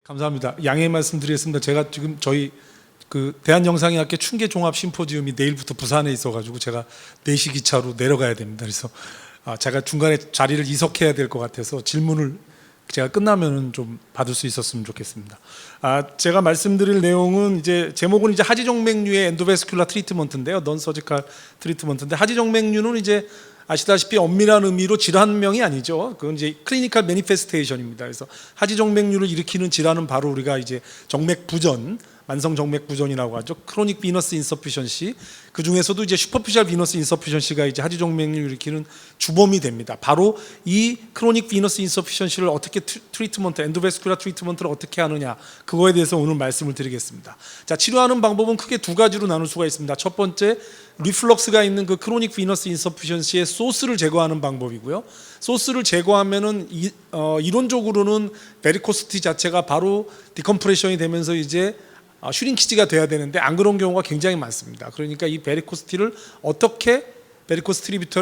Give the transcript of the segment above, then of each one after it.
감사합니다. 양해 말씀드리겠습니다. 제가 지금 저희 대한영상의학회 충계 종합 심포지움이 내일부터 부산에 있어가지고 제가 4시 기차로 내려가야 됩니다. 그래서 제가 중간에 자리를 이석해야 될 것 같아서 질문을 제가 끝나면은 좀 받을 수 있었으면 좋겠습니다. 제가 말씀드릴 내용은 이제 제목은 이제 하지정맥류의 엔도베스큘라 트리트먼트인데요, 넌 서지컬 트리트먼트인데, 하지정맥류는 이제 아시다시피 엄밀한 의미로 질환명이 아니죠. 그건 이제 클리니컬 매니페스테이션입니다. 그래서 하지정맥류를 일으키는 질환은 바로 우리가 이제 정맥부전, 만성 정맥부전이라고 하죠. 크로닉 비너스 인서피션시, 그 중에서도 이제 슈퍼피셜 비너스 인서피션시가 이제 하지정맥류를 일으키는 주범이 됩니다. 바로 이 크로닉 비너스 인서피션시를 어떻게 트리트먼트, 엔도베스큘라 트리트먼트를 어떻게 하느냐, 그거에 대해서 오늘 말씀을 드리겠습니다. 자, 치료하는 방법은 크게 두 가지로 나눌 수가 있습니다. 첫 번째, 리플럭스가 있는 그 크로닉 비너스 인서피션시의 소스를 제거하는 방법이고요. 소스를 제거하면은 이론적으로는 베리코스티 자체가 바로 디컴프레션이 되면서 이제 슈링키지가 돼야 되는데 안 그런 경우가 굉장히 많습니다. 그러니까 이 베리코스트리비터를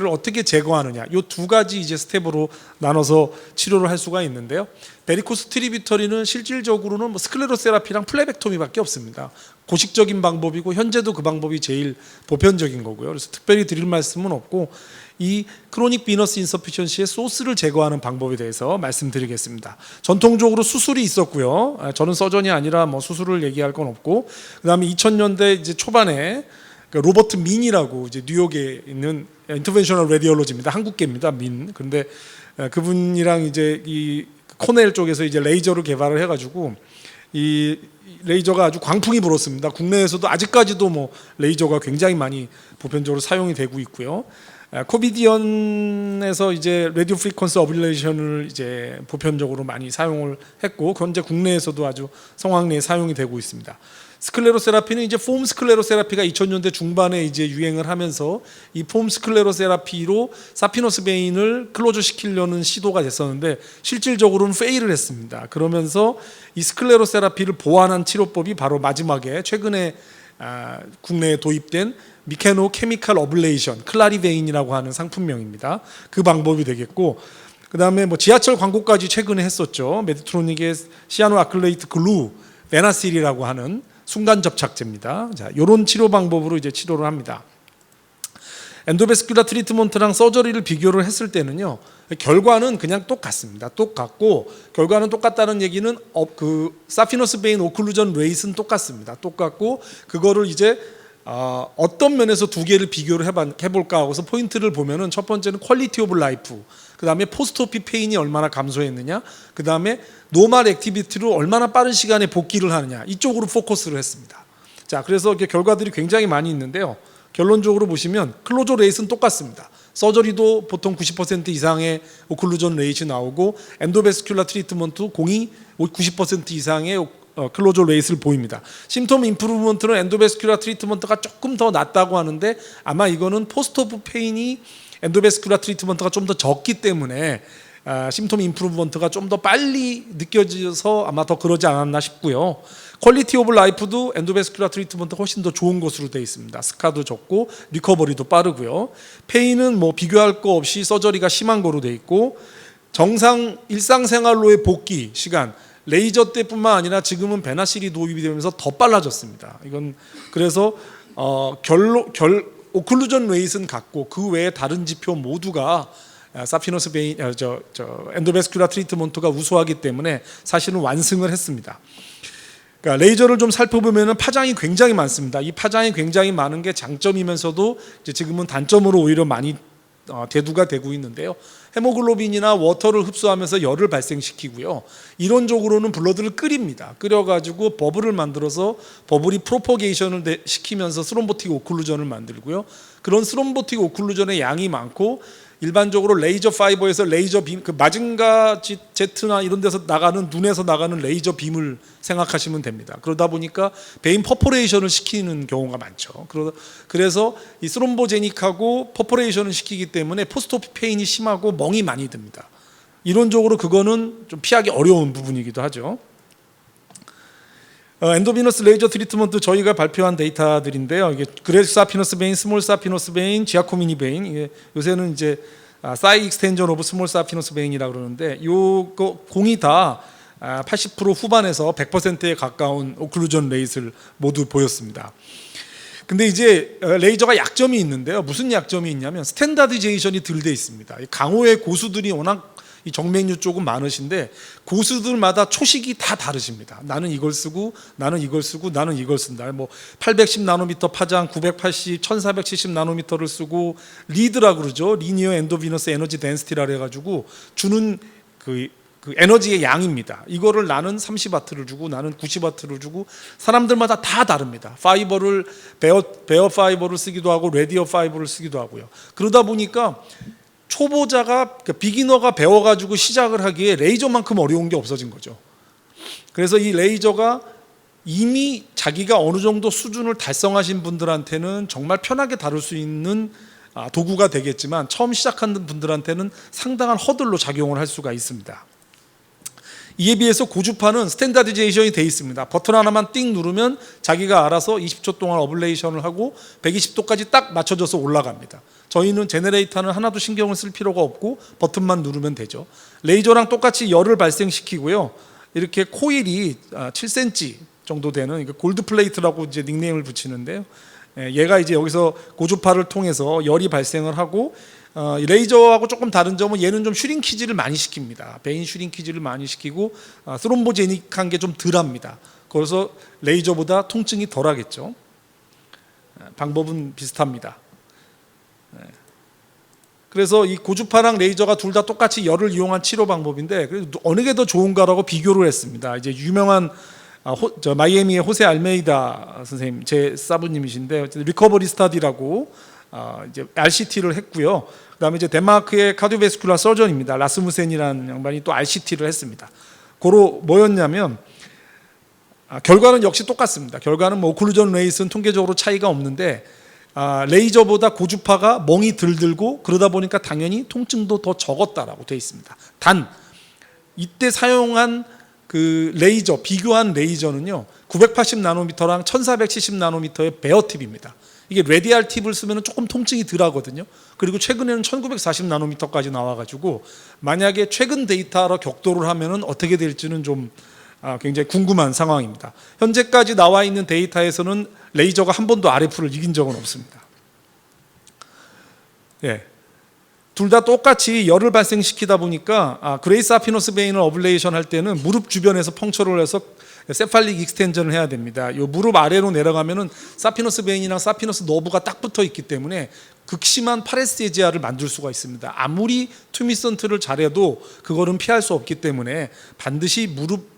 어떻게 제거하느냐, 이 두 가지 이제 스텝으로 나눠서 치료를 할 수가 있는데요. 베리코스트리비터리는 실질적으로는 뭐 스클레로세라피랑 플레벡토미밖에 없습니다. 고식적인 방법이고 현재도 그 방법이 제일 보편적인 거고요. 그래서 특별히 드릴 말씀은 없고, 이 크로닉 비너스 인서피션시의 소스를 제거하는 방법에 대해서 말씀드리겠습니다. 전통적으로 수술이 있었고요. 저는 서전이 아니라 뭐 수술을 얘기할 건 없고, 그다음에 2000년대 이제 초반에 로버트 민이라고 이제 뉴욕에 있는 인터벤셔널 레디올로지입니다. 한국계입니다. 민. 그런데 그분이랑 이제 이 코넬 쪽에서 이제 레이저를 개발을 해가지고 이 레이저가 아주 광풍이 불었습니다. 국내에서도 아직까지도 뭐 레이저가 굉장히 많이 보편적으로 사용이 되고 있고요. 코비디언에서 이제 라디오 프리퀀시 어블레이션을 이제 보편적으로 많이 사용을 했고, 현재 국내에서도 아주 성황 내에 사용이 되고 있습니다. 스클레로세라피는 이제 폼 스클레로세라피가 2000년대 중반에 이제 유행을 하면서 이 폼 스클레로세라피로 사피노스 베인을 클로저 시키려는 시도가 됐었는데 실질적으로는 페일을 했습니다. 그러면서 이 스클레로세라피를 보완한 치료법이 바로 마지막에 최근에 국내에 도입된 미케노 케미칼 어블레이션, 클라리베인이라고 하는 상품명입니다. 그 방법이 되겠고, 그 다음에 뭐 지하철 광고까지 최근에 했었죠. 메디트로닉의 시아노 아클레이트 글루 베나실이라고 하는 순간 접착제입니다. 자, 이런 치료 방법으로 이제 치료를 합니다. 엔도베스큘라 트리트먼트랑 서저리를 비교를 했을 때는요, 결과는 그냥 똑같습니다. 똑같고, 결과는 똑같다는 얘기는 사피노스 베인 오클루전 레이스는 똑같습니다. 똑같고, 그거를 이제 어떤 면에서 두 개를 비교를 해볼까 하고서 포인트를 보면은, 첫 번째는 퀄리티 오브 라이프, 그 다음에 포스트오피 페인이 얼마나 감소했느냐, 그 다음에 노멀 액티비티로 얼마나 빠른 시간에 복귀를 하느냐, 이쪽으로 포커스를 했습니다. 자, 그래서 이렇게 결과들이 굉장히 많이 있는데요. 결론적으로 보시면 클로저 레이스는 똑같습니다. 서저리도 보통 90% 이상의 오클루전 레이트 나오고, 엔도베스큘라 트리트먼트 공이 90% 이상의 클로저 레이스를 보입니다. 심톰 임프루브먼트는 엔도베스큘라 트리트먼트가 조금 더 낫다고 하는데, 아마 이거는 포스트 오프 페인이 엔도베스큘라 트리트먼트가 좀 더 적기 때문에 심톰 임프루브먼트가 좀 더 빨리 느껴져서 아마 더 그러지 않았나 싶고요. 퀄리티 오브 라이프도 엔도베스큘라 트리트먼트가 훨씬 더 좋은 것으로 되어 있습니다. 스카도 적고 리커버리도 빠르고요. 페인은 뭐 비교할 거 없이 서저리가 심한 거로 되어 있고, 정상 일상생활로의 복귀 시간, 레이저 때뿐만 아니라 지금은 베나실이 도입이 되면서 더 빨라졌습니다. 이건 그래서 오클루전 레이스는 같고, 그 외에 다른 지표 모두가 사피노스 베인, 엔도베스큘라 트리트먼트가 우수하기 때문에 사실은 완승을 했습니다. 그러니까 레이저를 좀 살펴보면은 파장이 굉장히 많습니다. 이 파장이 굉장히 많은 게 장점이면서도 이제 지금은 단점으로 오히려 많이 대두가 되고 있는데요. 헤모글로빈이나 워터를 흡수하면서 열을 발생시키고요. 이론적으로는 블러드를 끓입니다. 끓여가지고 버블을 만들어서 버블이 프로포게이션을 시키면서 스롬보틱 오클루전을 만들고요. 그런 스롬보틱 오클루전의 양이 많고, 일반적으로 레이저 파이버에서 레이저 빔, 그 마징가 제트나 이런 데서 나가는, 눈에서 나가는 레이저 빔을 생각하시면 됩니다. 그러다 보니까 베인 퍼포레이션을 시키는 경우가 많죠. 그래서 이 스롬보제닉하고 퍼포레이션을 시키기 때문에 포스트오피 페인이 심하고 멍이 많이 듭니다. 이론적으로 그거는 좀 피하기 어려운 부분이기도 하죠. 엔도비너스 레이저 트리트먼트 저희가 발표한 데이터들인데요. 이게 그레이트 사피노스 베인, 스몰 사피노스 베인, 지아코미니 베인, 이게 요새는 이제 사이 익스텐전 오브 스몰 사피노스 베인이라고 그러는데, 요거 공이 다 80% 후반에서 100%에 가까운 오클루전 레이스를 모두 보였습니다. 근데 이제 레이저가 약점이 있는데요. 무슨 약점이 있냐면 스탠다드제이션이 덜 돼 있습니다. 강호의 고수들이 워낙 이 정맥류 쪽은 많으신데 고수들마다 초식이 다 다르십니다. 나는 이걸 쓰고 나는 이걸 쓰고 나는 이걸 쓴다. 뭐 810 나노미터 파장, 980, 1470 나노미터를 쓰고 리드라 그러죠. 리니어 엔도비너스 에너지 덴시티라 해가지고 주는 그 에너지의 양입니다. 이거를 나는 30와트를 주고 나는 90와트를 주고 사람들마다 다 다릅니다. 파이버를 베어 파이버를 쓰기도 하고 레디어 파이버를 쓰기도 하고요. 그러다 보니까 초보자가 비기너가 배워가지고 시작을 하기에 레이저만큼 어려운 게 없어진 거죠. 그래서 이 레이저가 이미 자기가 어느 정도 수준을 달성하신 분들한테는 정말 편하게 다룰 수 있는 도구가 되겠지만 처음 시작하는 분들한테는 상당한 허들로 작용을 할 수가 있습니다. 이에 비해서 고주파는 스탠다드제이션이 되어 있습니다. 버튼 하나만 띵 누르면 자기가 알아서 20초 동안 어블레이션을 하고 120도까지 딱 맞춰져서 올라갑니다. 저희는 제네레이터는 하나도 신경을 쓸 필요가 없고 버튼만 누르면 되죠. 레이저랑 똑같이 열을 발생시키고요. 이렇게 코일이 7cm 정도 되는 골드 플레이트라고 이제 닉네임을 붙이는데요. 얘가 이제 여기서 고주파를 통해서 열이 발생을 하고 레이저하고 조금 다른 점은 얘는 좀 슈링키지를 많이 시킵니다. 베인 슈링키지를 많이 시키고 스롬보제닉한 게 좀 덜합니다. 그래서 레이저보다 통증이 덜하겠죠. 방법은 비슷합니다. 그래서 이 고주파랑 레이저가 둘 다 똑같이 열을 이용한 치료 방법인데 그래도 어느 게 더 좋은가라고 비교를 했습니다. 이제 유명한 마이애미의 호세 알메이다 선생님, 제 사부님이신데 리커버리 스타디라고 이제 RCT를 했고요. 그다음에 이제 덴마크의 카디오베스큘라 서전입니다. 라스무센이라는 양반이 또 RCT를 했습니다. 고로 뭐였냐면 결과는 역시 똑같습니다. 결과는 뭐 오클루전 레이스는 통계적으로 차이가 없는데 레이저보다 고주파가 멍이 덜 들고 그러다 보니까 당연히 통증도 더 적었다라고 되어 있습니다. 단 이때 사용한 그 레이저, 비교한 레이저는요 980 나노미터랑 1470 나노미터의 베어 팁입니다. 이게 레디알 팁을 쓰면 조금 통증이 덜 하거든요. 그리고 최근에는 1940 나노미터까지 나와가지고 만약에 최근 데이터로 격도를 하면은 어떻게 될지는 좀 굉장히 궁금한 상황입니다. 현재까지 나와 있는 데이터에서는 레이저가 한 번도 RF를 이긴 적은 없습니다. 예. 둘 다 똑같이 열을 발생시키다 보니까 그레이스 아피노스 베인을 어블레이션 할 때는 무릎 주변에서 펑처를 해서 세팔릭 익스텐전을 해야 됩니다. 이 무릎 아래로 내려가면은 사피너스 베인이랑 사피너스 너브가 딱 붙어 있기 때문에 극심한 파레스테지아를 만들 수가 있습니다. 아무리 투미선트를 잘해도 그거는 피할 수 없기 때문에 반드시 무릎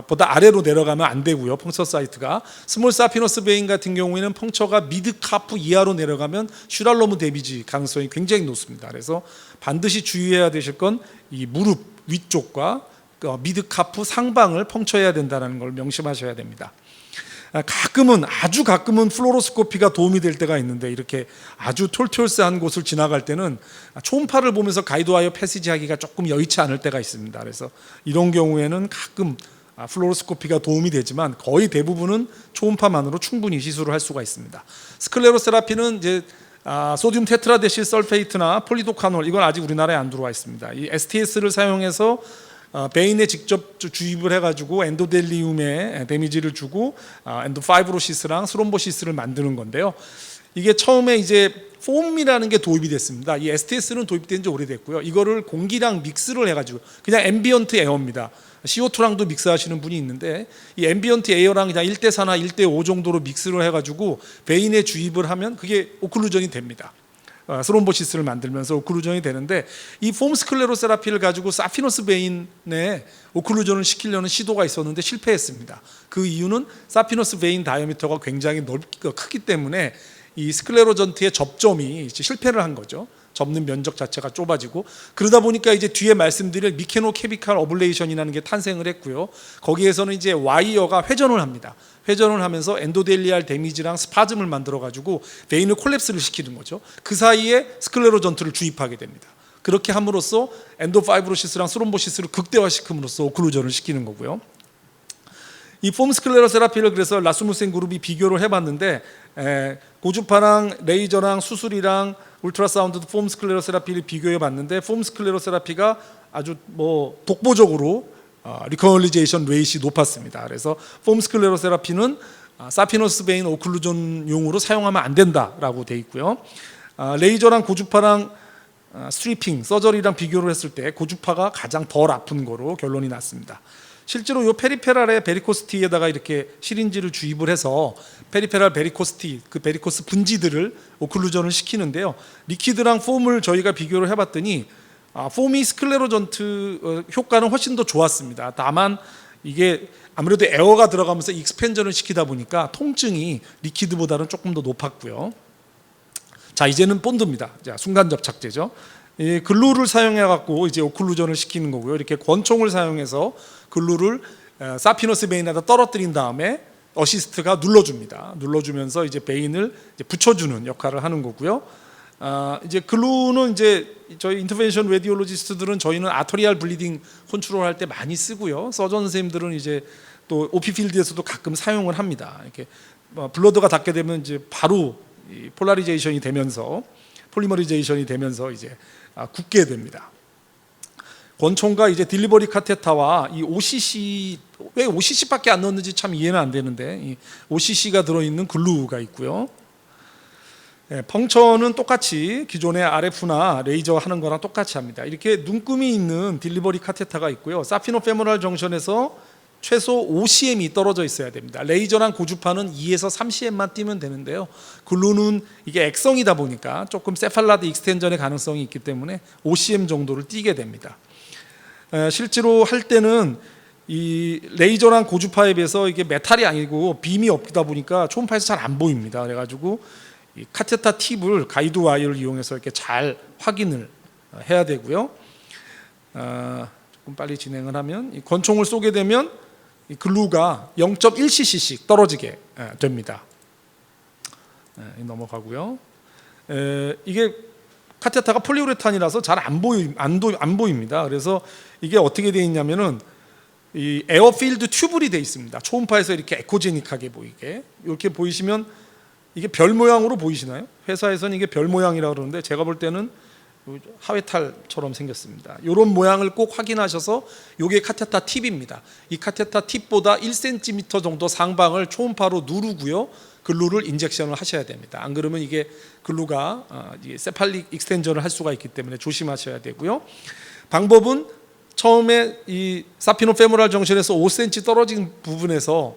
보다 아래로 내려가면 안 되고요. 펑처 사이트가 스몰 사피너스 베인 같은 경우에는 펑처가 미드 카프 이하로 내려가면 슈랄로무 데미지 가능성이 굉장히 높습니다. 그래서 반드시 주의해야 되실 건 이 무릎 위쪽과 미드 카프 상방을 펑처해야 된다는 걸 명심하셔야 됩니다. 가끔은 아주 가끔은 플로로스코피가 도움이 될 때가 있는데 이렇게 아주 톨톨스한 곳을 지나갈 때는 초음파를 보면서 가이드와이어 패시지 하기가 조금 여의치 않을 때가 있습니다. 그래서 이런 경우에는 가끔 플로로스코피가 도움이 되지만 거의 대부분은 초음파만으로 충분히 시술을 할 수가 있습니다. 스클레로세라피는 이제 소듐 테트라데실 설페이트나 폴리도카놀 이건 아직 우리나라에 안 들어와 있습니다. 이 STS를 사용해서 베인에 직접 주입을 해가지고 엔도델리움에 데미지를 주고 엔도파이브로시스랑 스롬보시스를 만드는 건데요. 이게 처음에 이제 폼이라는 게 도입이 됐습니다. 이 STS는 도입된 지 오래됐고요. 이거를 공기랑 믹스를 해가지고 그냥 앰비언트 에어입니다. CO2랑도 믹스하시는 분이 있는데 이 앰비언트 에어랑 그냥 1대4나 1대5 정도로 믹스를 해가지고 베인에 주입을 하면 그게 오클루전이 됩니다. 스롬보시스를 만들면서 오클루전이 되는데 이 폼 스클레로세라피를 가지고 사피너스 베인에 오클루전을 시키려는 시도가 있었는데 실패했습니다. 그 이유는 사피너스 베인 다이아미터가 굉장히 크기 때문에 이 스클레로전트의 접점이 실패를 한 거죠. 접는 면적 자체가 좁아지고 그러다 보니까 이제 뒤에 말씀드릴 미케노케미칼 어블레이션이라는 게 탄생을 했고요. 거기에서는 이제 와이어가 회전을 합니다. 회전을 하면서 엔도델리알 데미지랑 스파즘을 만들어 가지고 베인을 콜랩스를 시키는 거죠. 그 사이에 스클레로전트를 주입하게 됩니다. 그렇게 함으로써 엔도파이브로시스랑 스롬보시스를 극대화시킴으로써 오클루전을 시키는 거고요. 이 폼 스클레로세라피를 그래서 라스무센 그룹이 비교를 해봤는데 고주파랑 레이저랑 수술이랑 울트라사운드 폼 스클레로세라피를 비교해봤는데 폼 스클레로세라피가 아주 독보적으로 리커널리제이션 레이시 높았습니다. 그래서 폼 스클레로세라피는 사피너스 베인 오클루전용으로 사용하면 안 된다라고 돼 있고요. 레이저랑 고주파랑 스트리핑, 서저리랑 비교를 했을 때 고주파가 가장 덜 아픈 거로 결론이 났습니다. 실제로 이 페리페랄의 베리코스티에다가 이렇게 시린지를 주입을 해서 페리페랄 베리코스티, 그 베리코스 분지들을 오클루전을 시키는데요. 리퀴드랑 폼을 저희가 비교를 해봤더니 폼이 스클레로전트 효과는 훨씬 더 좋았습니다. 다만 이게 아무래도 에어가 들어가면서 익스펜전을 시키다 보니까 통증이 리퀴드보다는 조금 더 높았고요. 자, 이제는 본드입니다. 자, 순간 접착제죠. 이 글루를 사용해 갖고 이제 오클루전을 시키는 거고요. 이렇게 권총을 사용해서 글루를 사피너스 베인에다 떨어뜨린 다음에 어시스트가 눌러줍니다. 눌러주면서 이제 베인을 이제 붙여주는 역할을 하는 거고요. 이제 글루는 이제 저희 인터벤션 레디올로지스트들은 저희는 아토리알 블리딩 컨트롤할 때 많이 쓰고요. 서전 선생님들은 이제 또 OP 필드에서도 가끔 사용을 합니다. 이렇게 블러드가 닿게 되면 이제 바로 이 폴라리제이션이 되면서 폴리머리제이션이 되면서 이제 굳게 됩니다. 권총과 이제 딜리버리 카테타와 이 OCC, 왜 OCC밖에 안 넣었는지 참 이해는 안 되는데 이 OCC가 들어있는 글루가 있고요. 펑처는 똑같이 기존의 RF나 레이저 하는 거랑 똑같이 합니다. 이렇게 눈금이 있는 딜리버리 카테타가 있고요. 사피노 페모랄 정션에서 최소 5cm이 떨어져 있어야 됩니다. 레이저랑 고주파는 2에서 3cm만 띄면 되는데요. 글루는 이게 액성이다 보니까 조금 세팔라드 익스텐전의 가능성이 있기 때문에 5cm 정도를 띄게 됩니다. 실제로 할 때는 이 레이저랑 고주파에 비해서 이게 메탈이 아니고 빔이 없다 보니까 초음파에서 잘 안 보입니다. 그래가지고 이 카테타 팁을 가이드 와이어를 이용해서 이렇게 잘 확인을 해야 되고요. 조금 빨리 진행을 하면 이 권총을 쏘게 되면 이 글루가 0.1cc씩 떨어지게 됩니다. 넘어가고요. 이게 카테타가 폴리우레탄이라서 잘 안 보입니다. 그래서 이게 어떻게 되어 있냐면은 이 에어필드 튜블이 되어 있습니다. 초음파에서 이렇게 에코제닉하게 보이게. 이렇게 보이시면 이게 별 모양으로 보이시나요? 회사에서는 이게 별 모양이라고 그러는데 제가 볼 때는 하회탈처럼 생겼습니다. 이런 모양을 꼭 확인하셔서 이게 카테타 팁입니다. 이 카테타 팁보다 1cm 정도 상방을 초음파로 누르고요. 글루를 인젝션을 하셔야 됩니다. 안 그러면 이게 글루가 세팔릭 익스텐전을 할 수가 있기 때문에 조심하셔야 되고요. 방법은 처음에 이 사피노 페모랄 정션에서 5cm 떨어진 부분에서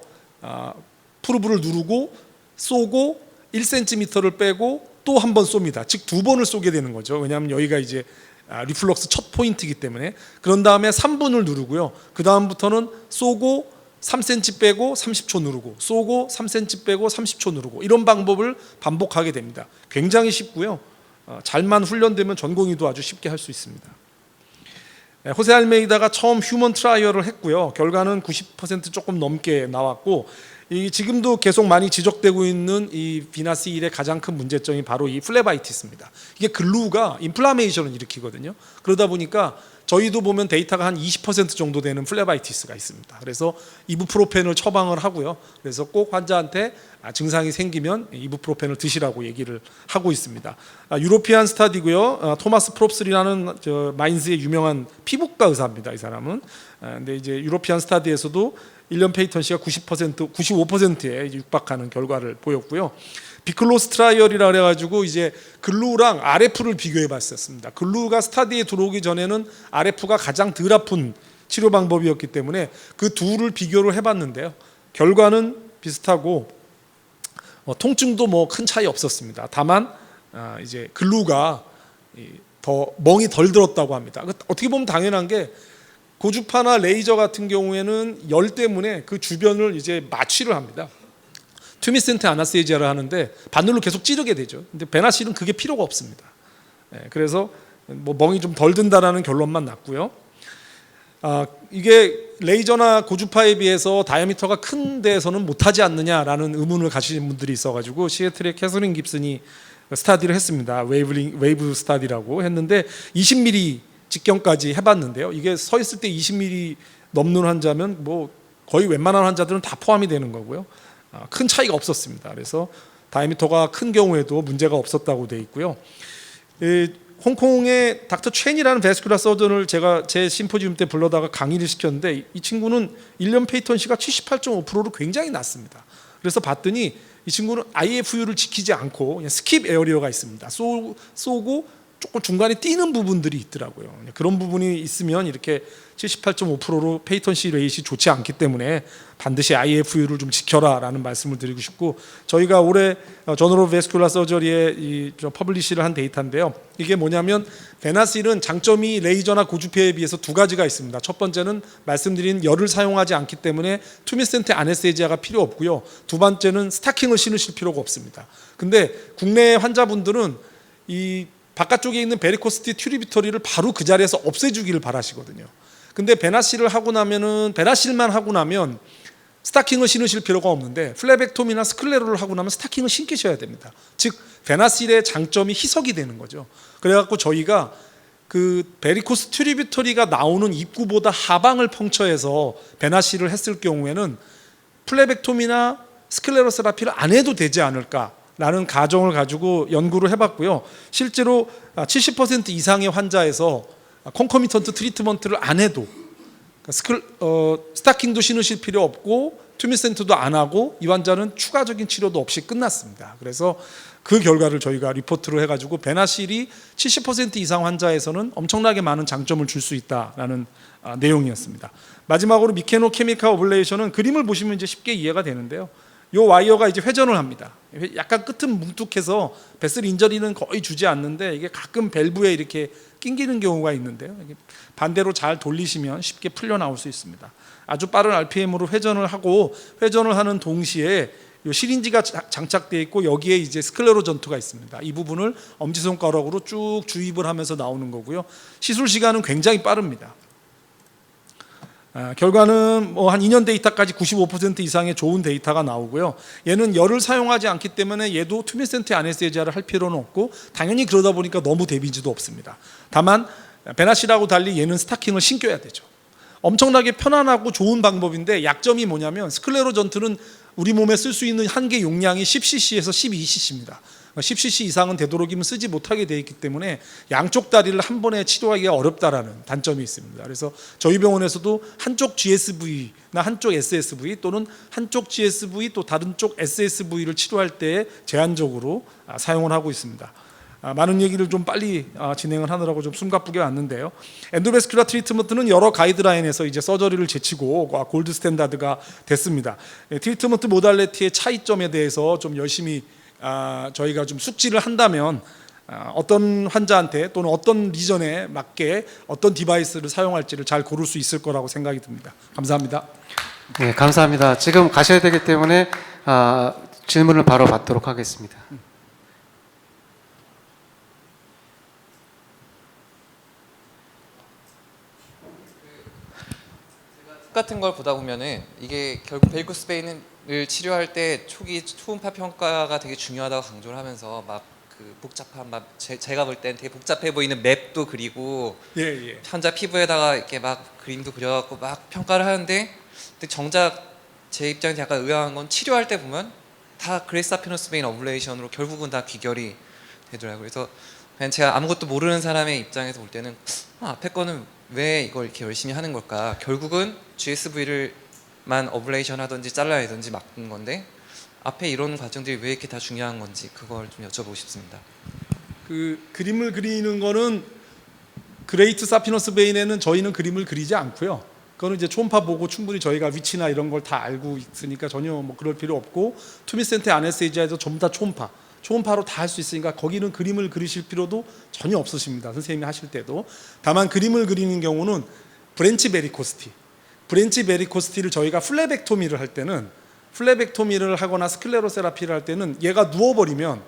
프루브를 누르고 쏘고 1cm를 빼고 또 한 번 쏩니다. 즉 두 번을 쏘게 되는 거죠. 왜냐하면 여기가 이제 리플럭스 첫 포인트이기 때문에. 그런 다음에 3분을 누르고요. 그 다음부터는 쏘고 3cm 빼고 30초 누르고 쏘고 3cm 빼고 30초 누르고 이런 방법을 반복하게 됩니다. 굉장히 쉽고요. 잘만 훈련되면 전공의도 아주 쉽게 할 수 있습니다. 호세 알메이다가 처음 휴먼 트라이얼을 했고요. 결과는 90% 조금 넘게 나왔고 지금도 계속 많이 지적되고 있는 이 비나스 1의 가장 큰 문제점이 바로 이 플레바이티스입니다. 이게 글루가 인플라메이션을 일으키거든요. 그러다 보니까 저희도 보면 데이터가 한 20% 정도 되는 플레바이티스가 있습니다. 그래서 이부프로펜을 처방을 하고요. 그래서 꼭 환자한테 증상이 생기면 이부프로펜을 드시라고 얘기를 하고 있습니다. 유로피안 스타디고요. 토마스 프롭슬이라는 마인즈의 유명한 피부과 의사입니다. 이 사람은. 근데 이제 유로피안 스타디에서도 1년 페이턴시가 90%, 95%에 육박하는 결과를 보였고요. 비클로스 트라이얼이라 그래가지고 이제 글루랑 RF를 비교해 봤었습니다. 글루가 스타디에 들어오기 전에는 RF가 가장 덜 아픈 치료 방법이었기 때문에 그 둘을 비교를 해봤는데요. 결과는 비슷하고 통증도 뭐 큰 차이 없었습니다. 다만 이제 글루가 더 멍이 덜 들었다고 합니다. 어떻게 보면 당연한 게 고주파나 레이저 같은 경우에는 열 때문에 그 주변을 이제 마취를 합니다. 튜미센트 아나스테지아를 하는데 바늘로 계속 찌르게 되죠. 근데 베나실은 그게 필요가 없습니다. 그래서 뭐 멍이 좀 덜 든다라는 결론만 났고요. 이게 레이저나 고주파에 비해서 다이아미터가 큰 데에서는 못하지 않느냐라는 의문을 가지신 분들이 있어가지고 시애틀의 캐서린 깁슨이 스타디를 했습니다. 웨이브 스타디라고 했는데 20mm 직경까지 해봤는데요. 이게 서 있을 때 20mm 넘는 환자면 뭐 거의 웬만한 환자들은 다 포함이 되는 거고요. 큰 차이가 없었습니다. 그래서 다이아미터가 큰 경우에도 문제가 없었다고 되어 있고요. 홍콩의 닥터 첸이라는 베스큘라 서전을 제가 제 심포지움 때 불러다가 강의를 시켰는데 이 친구는 1년 페이턴시가 78.5%로 굉장히 낮습니다. 그래서 봤더니 이 친구는 IFU를 지키지 않고 그냥 스킵 에어리어가 있습니다. 쏘고 조금 중간에 뛰는 부분들이 있더라고요. 그런 부분이 있으면 이렇게 78.5%로 페이턴시 레이시 좋지 않기 때문에 반드시 IFU를 좀 지켜라라는 말씀을 드리고 싶고, 저희가 올해 저널 오브 베스큘라 서저리에 이 퍼블리시를 한 데이터인데요. 이게 뭐냐면 베나실은 장점이 레이저나 고주파에 비해서 두 가지가 있습니다. 첫 번째는 말씀드린 열을 사용하지 않기 때문에 투미센트 아네스테지아가 필요 없고요. 두 번째는 스타킹을 신으실 필요가 없습니다. 근데 국내 환자분들은 이 바깥쪽에 있는 베리코스티 튜리비터리를 바로 그 자리에서 없애주기를 바라시거든요. 근데 베나실만 하고 나면 스타킹을 신으실 필요가 없는데 플레벡톰이나 스클레로를 하고 나면 스타킹을 신기셔야 됩니다. 즉 베나실의 장점이 희석이 되는 거죠. 그래갖고 저희가 그 베리코스 튜리비터리가 나오는 입구보다 하방을 펑처해서 베나실을 했을 경우에는 플레벡톰이나 스클레로세라피를 안 해도 되지 않을까 라는 가정을 가지고 연구를 해봤고요. 실제로 70% 이상의 환자에서 콩커미턴트 트리트먼트를 안 해도 스타킹도 신으실 필요 없고 투미센트도 안 하고 이 환자는 추가적인 치료도 없이 끝났습니다. 그래서 그 결과를 저희가 리포트로 해가지고 베나실이 70% 이상 환자에서는 엄청나게 많은 장점을 줄 수 있다라는 내용이었습니다. 마지막으로 미케노 케미칼 오블레이션은 그림을 보시면 이제 쉽게 이해가 되는데요. 요 와이어가 이제 회전을 합니다. 약간 끝은 뭉툭해서 베슬 인저리는 거의 주지 않는데 이게 가끔 밸브에 이렇게 낑기는 경우가 있는데요. 반대로 잘 돌리시면 쉽게 풀려 나올 수 있습니다. 아주 빠른 RPM으로 회전을 하는 동시에 요 시린지가 장착되어 있고 여기에 이제 스클레로 전투가 있습니다. 이 부분을 엄지손가락으로 쭉 주입을 하면서 나오는 거고요. 시술 시간은 굉장히 빠릅니다. 결과는 뭐 한 2년 데이터까지 95% 이상의 좋은 데이터가 나오고요. 얘는 열을 사용하지 않기 때문에 얘도 투미센트 아네스테지아를 할 필요는 없고 당연히 그러다 보니까 너무 데미지도 없습니다. 다만 베나실하고 달리 얘는 스타킹을 신겨야 되죠. 엄청나게 편안하고 좋은 방법인데 약점이 뭐냐면 스클레로 전투는 우리 몸에 쓸 수 있는 한계 용량이 10cc에서 12cc입니다. 10cc 이상은 되도록이면 쓰지 못하게 되어 있기 때문에 양쪽 다리를 한 번에 치료하기가 어렵다라는 단점이 있습니다. 그래서 저희 병원에서도 한쪽 GSV나 한쪽 SSV 또는 한쪽 GSV 또 다른 쪽 SSV를 치료할 때 제한적으로 사용을 하고 있습니다. 많은 얘기를 좀 빨리 진행을 하느라고 좀 숨가쁘게 왔는데요. 엔도베스큘라 트리트먼트는 여러 가이드라인에서 이제 서저리를 제치고 골드 스탠다드가 됐습니다. 트리트먼트 모달리티의 차이점에 대해서 좀 열심히 저희가 좀 숙지를 한다면 어떤 환자한테 또는 어떤 리전에 맞게 어떤 디바이스를 사용할지를 잘 고를 수 있을 거라고 생각이 듭니다. 감사합니다. 네, 감사합니다. 지금 가셔야 되기 때문에 질문을 바로 받도록 하겠습니다. 같은 걸 보다 보면은 이게 결국 베리코스 베인을 치료할 때 초기 초음파 평가가 되게 중요하다고 강조를 하면서 막 그 복잡한 제가 볼 땐 되게 복잡해 보이는 맵도 그리고 환자 피부에다가 이렇게 막 그림도 그려갖고 막 평가를 하는데 근데 정작 제 입장에서 약간 의아한 건 치료할 때 보면 다 그레이스 사피노스 베인 어블레이션으로 결국은 다 귀결이 되더라고요. 그래서 그냥 제가 아무것도 모르는 사람의 입장에서 볼 때는 앞에 거는 왜 이걸 이렇게 열심히 하는 걸까? 결국은 GSV를만 어블레이션 하든지 잘라내든지 막는 건데 앞에 이런 과정들이 왜 이렇게 다 중요한 건지 그걸 좀 여쭤보고 싶습니다. 그 그림을 그리는 거는 그레이트 사피너스 베인에는 저희는 그림을 그리지 않고요. 그거는 이제 초음파 보고 충분히 저희가 위치나 이런 걸 다 알고 있으니까 전혀 뭐 그럴 필요 없고 투미센트 아네스테지아에서 전부 다 초음파로 다 할 수 있으니까 거기는 그림을 그리실 필요도 전혀 없으십니다. 선생님이 하실 때도. 다만 그림을 그리는 경우는 브랜치 베리코스티를 저희가 플레벡토미를 할 때는 플레벡토미를 하거나 스클레로세라피를 할 때는 얘가 누워버리면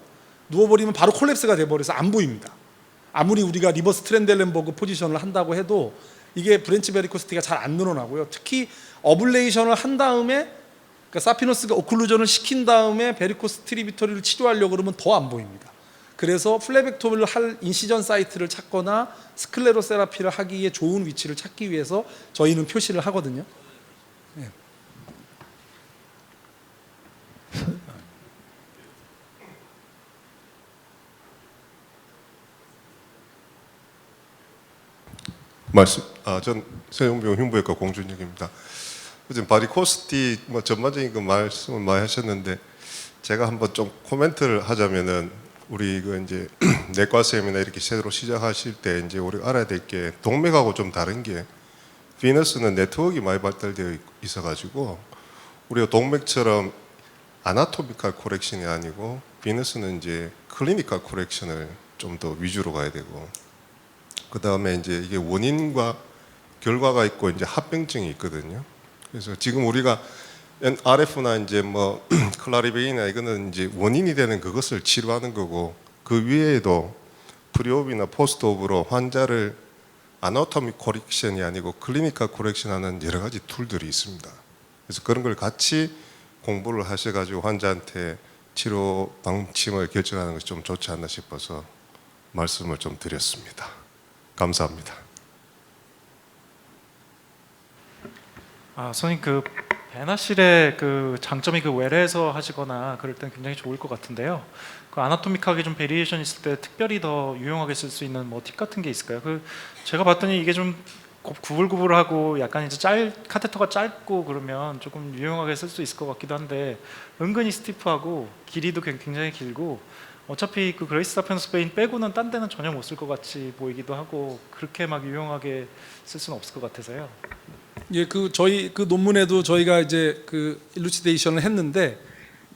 바로 콜랩스가 돼버려서 안 보입니다. 아무리 우리가 리버스 트렌델렌버그 포지션을 한다고 해도 이게 브랜치 베리코스티가 잘 안 늘어나고요. 특히 어블레이션을 한 다음에 그러니까 사피너스가 오클루전을 시킨 다음에 베리코스 트리비터리를 치료하려고 그러면 더 안 보입니다. 그래서 플레벡토미를 할 인시전 사이트를 찾거나 스클레로세라피를 하기에 좋은 위치를 찾기 위해서 저희는 표시를 하거든요. 네. 전 서영병 흉부외과 공준혁입니다. 지금 바리코스티 뭐 전반적인 그 말씀을 많이 하셨는데 제가 한번 좀 코멘트를 하자면은 우리 그 이제 내과 쌤이나 이렇게 새로 시작하실 때 이제 우리가 알아야 될 게 동맥하고 좀 다른 게 비너스는 네트워크가 많이 발달되어 있어가지고 우리가 동맥처럼 아나토미컬 코렉션이 아니고 비너스는 이제 클리니컬 코렉션을 좀 더 위주로 가야 되고 그 다음에 이제 이게 원인과 결과가 있고 이제 합병증이 있거든요. 그래서 지금 우리가 RF나 이제 뭐 클라리베이나 이거는 이제 원인이 되는 그것을 치료하는 거고 그 위에도 프리옵이나 포스트옵으로 환자를 아나토미 코렉션이 아니고 클리니컬 코렉션하는 여러 가지 툴들이 있습니다. 그래서 그런 걸 같이 공부를 하셔가지고 환자한테 치료 방침을 결정하는 것이 좀 좋지 않나 싶어서 말씀을 좀 드렸습니다. 감사합니다. 선생님 그 배나실의 그 장점이 그 외래에서 하시거나 그럴 땐 굉장히 좋을 것 같은데요. 그 아나토믹하게 좀 베리에이션 있을 때 특별히 더 유용하게 쓸 수 있는 뭐 팁 같은 게 있을까요? 그 제가 봤더니 이게 좀 구불구불하고 약간 이제 카테터가 짧고 그러면 조금 유용하게 쓸 수 있을 것 같기도 한데 은근히 스티프하고 길이도 굉장히 길고 어차피 그 그레이스 사피노스페인 빼고는 딴 데는 전혀 못 쓸 것 같이 보이기도 하고 그렇게 막 유용하게 쓸 수는 없을 것 같아서요. 예, 그 저희 그 논문에도 저희가 이제 그 일루시데이션을 했는데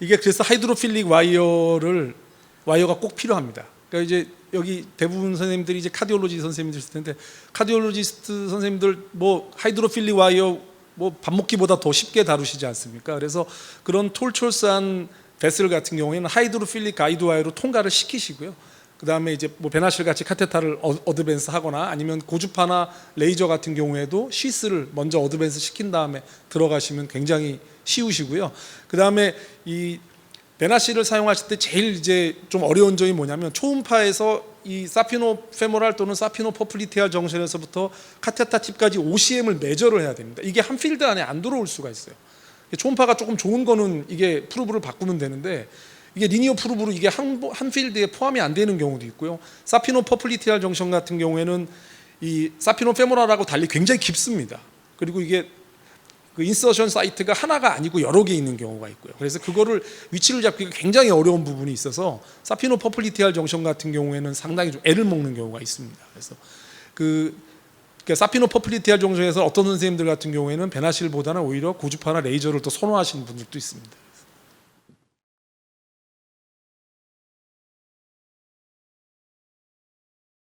이게 그래서 하이드로필릭 와이어가 꼭 필요합니다. 그러니까 이제 여기 대부분 선생님들이 이제 카디올로지 선생님들 있을 텐데 카디올로지스트 선생님들 뭐 하이드로필릭 와이어 뭐 밥 먹기보다 더 쉽게 다루시지 않습니까? 그래서 그런 톨촐스한 베슬 같은 경우에는 하이드로필릭 가이드 와이어로 통과를 시키시고요. 그 다음에 이제 뭐 베나실 같이 카테타를 어드밴스 하거나 아니면 고주파나 레이저 같은 경우에도 시스를 먼저 어드밴스 시킨 다음에 들어가시면 굉장히 쉬우시고요. 그 다음에 이 베나실을 사용하실 때 제일 이제 좀 어려운 점이 뭐냐면 초음파에서 이 사피노 페모랄 또는 사피노 포플리티알 정션에서부터 카테타 팁까지 OCM을 메저를 해야 됩니다. 이게 한 필드 안에 안 들어올 수가 있어요. 초음파가 조금 좋은 거는 이게 프루브를 바꾸면 되는데 이게 리니어 프루브로 이게 한 필드에 포함이 안 되는 경우도 있고요. 사피노 퍼플리티알 정션 같은 경우에는 이 사피노 페모랄하고 달리 굉장히 깊습니다. 그리고 이게 그 인서션 사이트가 하나가 아니고 여러 개 있는 경우가 있고요. 그래서 그거를 위치를 잡기가 굉장히 어려운 부분이 있어서 사피노 퍼플리티알 정션 같은 경우에는 상당히 좀 애를 먹는 경우가 있습니다. 그래서 그러니까 사피노 퍼플리티알 정션에서 어떤 선생님들 같은 경우에는 베나실보다는 오히려 고주파나 레이저를 더 선호하시는 분들도 있습니다.